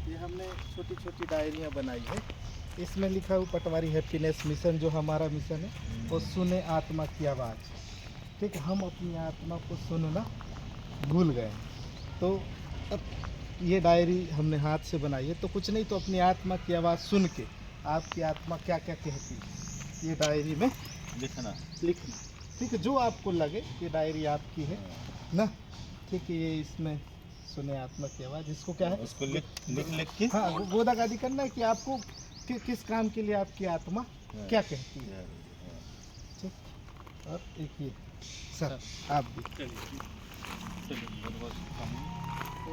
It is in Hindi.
ये हमने छोटी छोटी डायरियाँ बनाई है। इसमें लिखा हुआ पटवारी हैप्पीनेस मिशन, जो हमारा मिशन है वो सुने आत्मा की आवाज़। ठीक है, हम अपनी आत्मा को सुनना भूल गए हैं। तो अब ये डायरी हमने हाथ से बनाई है, तो कुछ नहीं तो अपनी आत्मा की आवाज़ सुन के आपकी आत्मा क्या क्या कहती है ये डायरी में लिखना। ठीक है, जो आपको लगे ये डायरी आपकी है ना। ठीक है, ये इसमें सुने आत्मा की आवाज़, इसको क्या है उसको लिख के हाँ गोदागादी करना है कि आपको किस काम के लिए आपकी आत्मा क्या कहती है। ठीक, और एक ये सर आप भी चलिए बहुत बहुत शुभकामनाएं। तो